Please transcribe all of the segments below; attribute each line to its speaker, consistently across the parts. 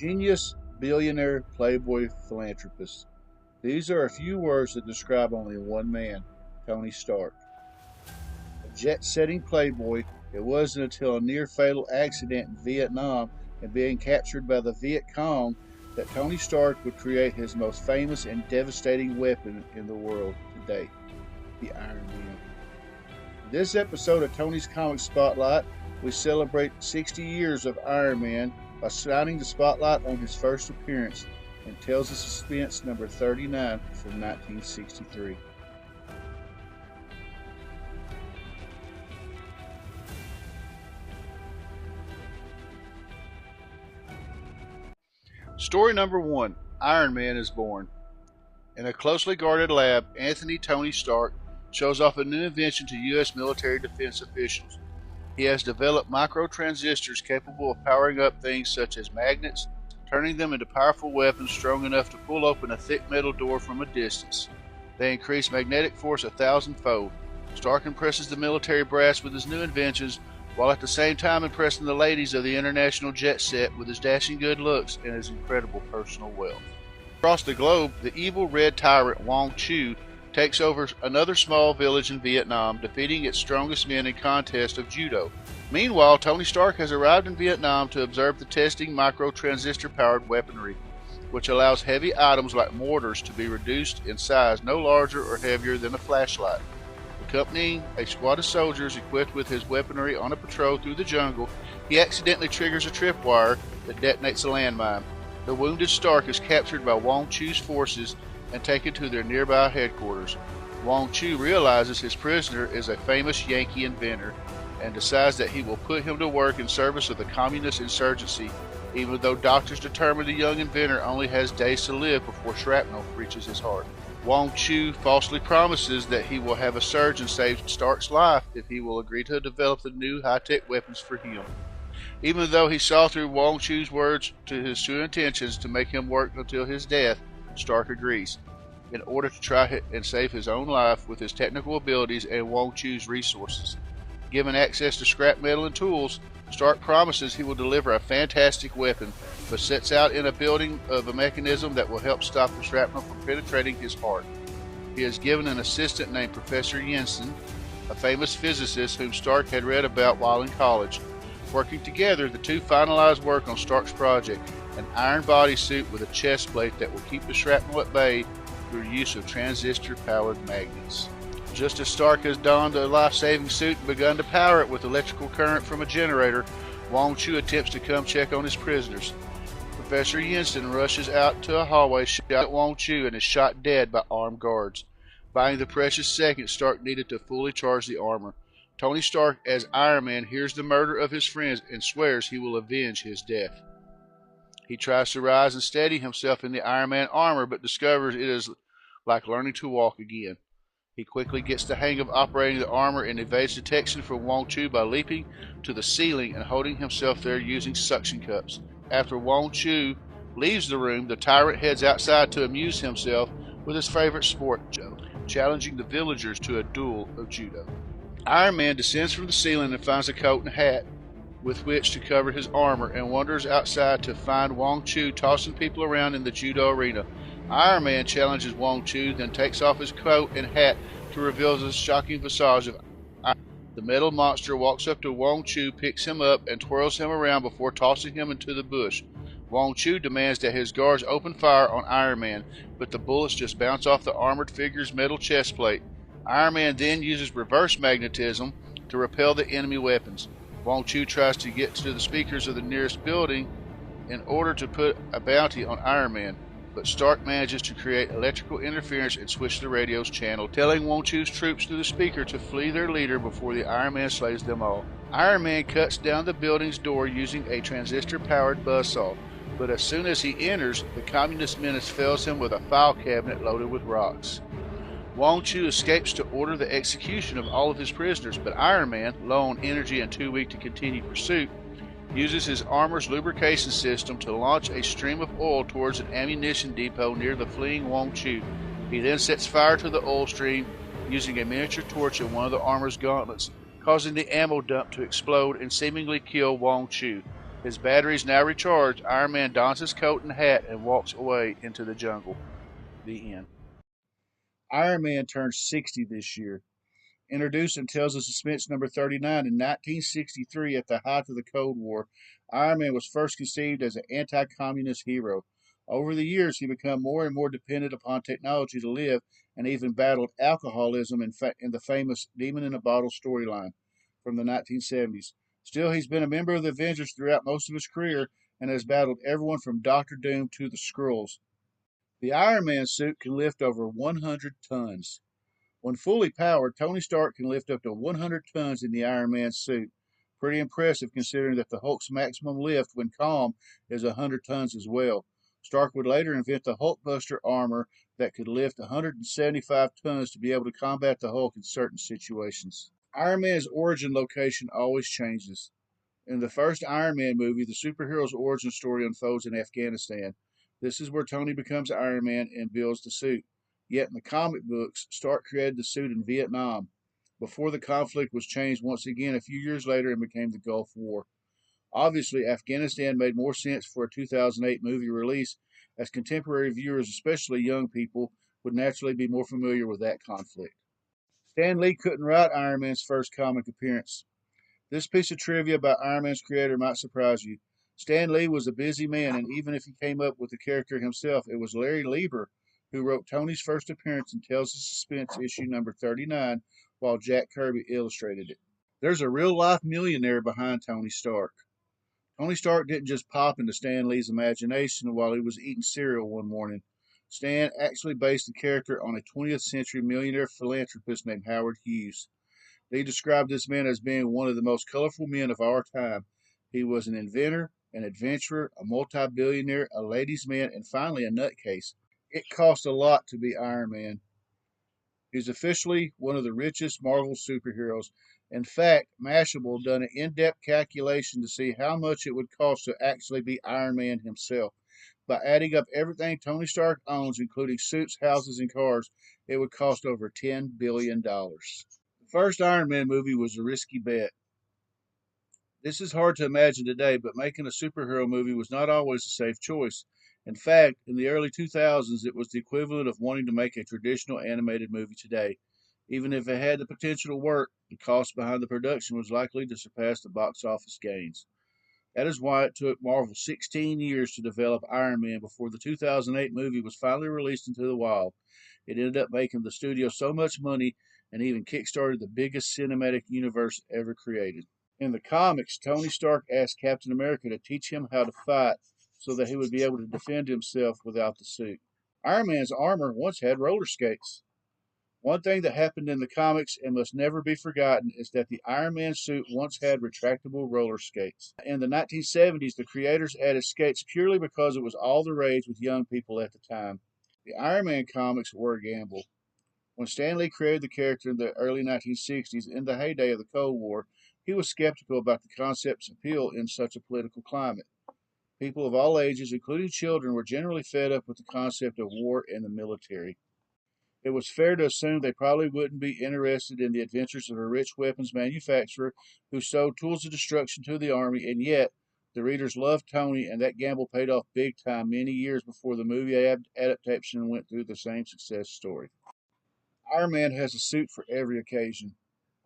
Speaker 1: Genius, billionaire, playboy, philanthropist. These are a few words that describe only one man, Tony Stark. A jet-setting playboy, it wasn't until a near-fatal accident in Vietnam and being captured by the Viet Cong that Tony Stark would create his most famous and devastating weapon in the world today, the Iron Man. In this episode of Tony's Comic Spotlight, we celebrate 60 years of Iron Man by shining the spotlight on his first appearance in Tales of Suspense number 39 from 1963. Story number 1, Iron Man is born. In a closely guarded lab, Anthony Tony Stark shows off a new invention to U.S. military defense officials. He has developed microtransistors capable of powering up things such as magnets, turning them into powerful weapons strong enough to pull open a thick metal door from a distance. They increase magnetic force 1,000-fold. Stark impresses the military brass with his new inventions, while at the same time impressing the ladies of the international jet set with his dashing good looks and his incredible personal wealth. Across the globe, the evil red tyrant Wong Chu takes over another small village in Vietnam, defeating its strongest men in contest of judo. Meanwhile, Tony Stark has arrived in Vietnam to observe the testing microtransistor-powered weaponry, which allows heavy items like mortars to be reduced in size no larger or heavier than a flashlight. Accompanying a squad of soldiers equipped with his weaponry on a patrol through the jungle, he accidentally triggers a tripwire that detonates a landmine. The wounded Stark is captured by Wong Chu's forces and taken to their nearby headquarters. Wong Chu realizes his prisoner is a famous Yankee inventor and decides that he will put him to work in service of the communist insurgency, even though doctors determine the young inventor only has days to live before shrapnel reaches his heart. Wong Chu falsely promises that he will have a surgeon save Stark's life if he will agree to develop the new high-tech weapons for him. Even though he saw through Wong Chu's words to his true intentions to make him work until his death, Stark agrees, in order to try and save his own life with his technical abilities and Wong Chu's resources. Given access to scrap metal and tools, Stark promises he will deliver a fantastic weapon, but sets out in a building of a mechanism that will help stop the shrapnel from penetrating his heart. He is given an assistant named Professor Jensen, a famous physicist whom Stark had read about while in college. Working together, the two finalize work on Stark's project, an iron bodysuit with a chest plate that will keep the shrapnel at bay through use of transistor-powered magnets. Just as Stark has donned a life-saving suit and begun to power it with electrical current from a generator, Wong Chu attempts to come check on his prisoners. Professor Jensen rushes out to a hallway, shot at Wong Chu, and is shot dead by armed guards, buying the precious seconds Stark needed to fully charge the armor. Tony Stark, as Iron Man, hears the murder of his friends and swears he will avenge his death. He tries to rise and steady himself in the Iron Man armor, but discovers it is like learning to walk again. He quickly gets the hang of operating the armor and evades detection from Wong Chu by leaping to the ceiling and holding himself there using suction cups. After Wong Chu leaves the room, the tyrant heads outside to amuse himself with his favorite sport, challenging the villagers to a duel of judo. Iron Man descends from the ceiling and finds a coat and hat with which to cover his armor, and wanders outside to find Wong Chu tossing people around in the judo arena. Iron Man challenges Wong Chu, then takes off his coat and hat to reveal the shocking visage of Iron Man. The metal monster walks up to Wong Chu, picks him up, and twirls him around before tossing him into the bush. Wong Chu demands that his guards open fire on Iron Man, but the bullets just bounce off the armored figure's metal chest plate. Iron Man then uses reverse magnetism to repel the enemy weapons. Wong Chu tries to get to the speakers of the nearest building in order to put a bounty on Iron Man, but Stark manages to create electrical interference and switch the radio's channel, telling Wong Chu's troops through the speaker to flee their leader before the Iron Man slays them all. Iron Man cuts down the building's door using a transistor-powered buzzsaw, but as soon as he enters, the communist menace fells him with a file cabinet loaded with rocks. Wong Chu escapes to order the execution of all of his prisoners, but Iron Man, low on energy and too weak to continue pursuit, uses his armor's lubrication system to launch a stream of oil towards an ammunition depot near the fleeing Wong Chu. He then sets fire to the oil stream using a miniature torch in one of the armor's gauntlets, causing the ammo dump to explode and seemingly kill Wong Chu. His batteries now recharged, Iron Man dons his coat and hat and walks away into the jungle. The end. Iron Man turned 60 this year. Introduced in Tales of Suspense number 39 in 1963 at the height of the Cold War, Iron Man was first conceived as an anti communist hero. Over the years, he became more and more dependent upon technology to live and even battled alcoholism in the famous Demon in a Bottle storyline from the 1970s. Still, he's been a member of the Avengers throughout most of his career and has battled everyone from Doctor Doom to the Skrulls. The Iron Man suit can lift over 100 tons. When fully powered, Tony Stark can lift up to 100 tons in the Iron Man suit. Pretty impressive considering that the Hulk's maximum lift when calm is 100 tons as well. Stark would later invent the Hulkbuster armor that could lift 175 tons to be able to combat the Hulk in certain situations. Iron Man's origin location always changes. In the first Iron Man movie, the superhero's origin story unfolds in Afghanistan. This is where Tony becomes Iron Man and builds the suit. Yet in the comic books, Stark created the suit in Vietnam, before the conflict was changed once again a few years later and became the Gulf War. Obviously, Afghanistan made more sense for a 2008 movie release, as contemporary viewers, especially young people, would naturally be more familiar with that conflict. Stan Lee couldn't write Iron Man's first comic appearance. This piece of trivia about Iron Man's creator might surprise you. Stan Lee was a busy man, and even if he came up with the character himself, it was Larry Lieber who wrote Tony's first appearance in Tales of Suspense issue number 39, while Jack Kirby illustrated it. There's a real life millionaire behind Tony Stark. Tony Stark didn't just pop into Stan Lee's imagination while he was eating cereal one morning. Stan actually based the character on a 20th century millionaire philanthropist named Howard Hughes. They described this man as being one of the most colorful men of our time. He was an inventor, an adventurer, a multi billionaire, a ladies' man, and finally a nutcase. It cost a lot to be Iron Man. He's officially one of the richest Marvel superheroes. In fact, Mashable done an in depth calculation to see how much it would cost to actually be Iron Man himself. By adding up everything Tony Stark owns, including suits, houses, and cars, it would cost over $10 billion. The first Iron Man movie was a risky bet. This is hard to imagine today, but making a superhero movie was not always a safe choice. In fact, in the early 2000s, it was the equivalent of wanting to make a traditional animated movie today. Even if it had the potential to work, the cost behind the production was likely to surpass the box office gains. That is why it took Marvel 16 years to develop Iron Man before the 2008 movie was finally released into the wild. It ended up making the studio so much money and even kickstarted the biggest cinematic universe ever created. In the comics, Tony Stark asked Captain America to teach him how to fight so that he would be able to defend himself without the suit. Iron Man's armor once had roller skates. One thing that happened in the comics and must never be forgotten is that the Iron Man suit once had retractable roller skates. In the 1970s, the creators added skates purely because it was all the rage with young people at the time. The Iron Man comics were a gamble. When Stan Lee created the character in the early 1960s, in the heyday of the Cold War, he was skeptical about the concept's appeal in such a political climate. People of all ages, including children, were generally fed up with the concept of war and the military. It was fair to assume they probably wouldn't be interested in the adventures of a rich weapons manufacturer who sold tools of destruction to the army, and yet the readers loved Tony, and that gamble paid off big time many years before the movie adaptation went through the same success story. Iron Man has a suit for every occasion.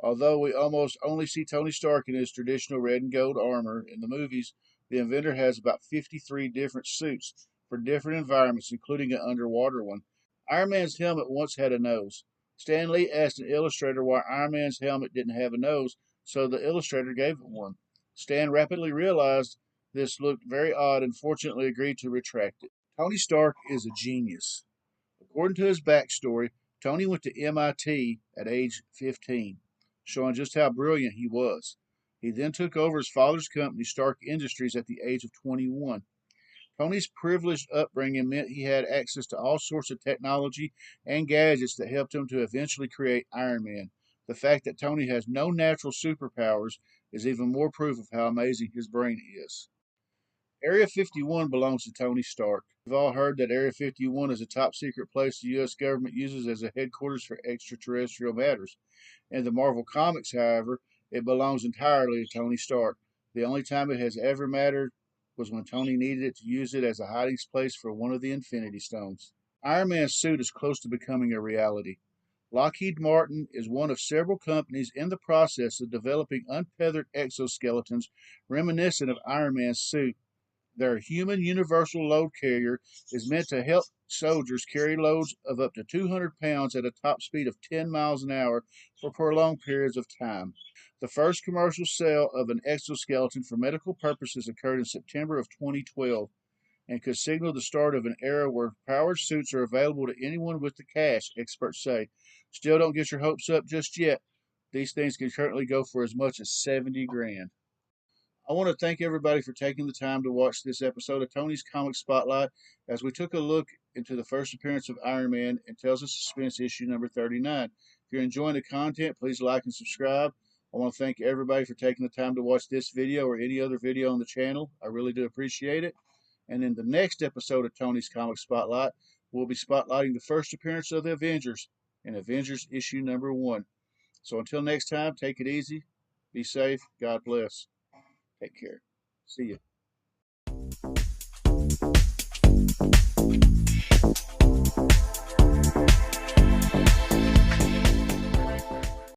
Speaker 1: Although we almost only see Tony Stark in his traditional red and gold armor in the movies, the inventor has about 53 different suits for different environments, including an underwater one. Iron Man's helmet once had a nose. Stan Lee asked an illustrator why Iron Man's helmet didn't have a nose, so the illustrator gave it one. Stan rapidly realized this looked very odd and fortunately agreed to retract it. Tony Stark is a genius. According to his backstory, Tony went to MIT at age 15, showing just how brilliant he was. He then took over his father's company, Stark Industries, at the age of 21. Tony's privileged upbringing meant he had access to all sorts of technology and gadgets that helped him to eventually create Iron Man. The fact that Tony has no natural superpowers is even more proof of how amazing his brain is. Area 51 belongs to Tony Stark. We've all heard that Area 51 is a top secret place the U.S. government uses as a headquarters for extraterrestrial matters. In the Marvel Comics, however, it belongs entirely to Tony Stark. The only time it has ever mattered was when Tony needed it to use it as a hiding place for one of the Infinity Stones. Iron Man's suit is close to becoming a reality. Lockheed Martin is one of several companies in the process of developing untethered exoskeletons reminiscent of Iron Man's suit. Their human universal load carrier is meant to help soldiers carry loads of up to 200 pounds at a top speed of 10 miles an hour for prolonged periods of time. The first commercial sale of an exoskeleton for medical purposes occurred in September of 2012 and could signal the start of an era where powered suits are available to anyone with the cash, experts say. Still don't get your hopes up just yet. These things can currently go for as much as 70 grand. I want to thank everybody for taking the time to watch this episode of Tony's Comic Spotlight as we took a look into the first appearance of Iron Man in Tales of Suspense issue number 39. If you're enjoying the content, please like and subscribe. I want to thank everybody for taking the time to watch this video or any other video on the channel. I really do appreciate it. And in the next episode of Tony's Comic Spotlight, we'll be spotlighting the first appearance of the Avengers in Avengers issue number 1. So until next time, take it easy, be safe, God bless. Take care. See you.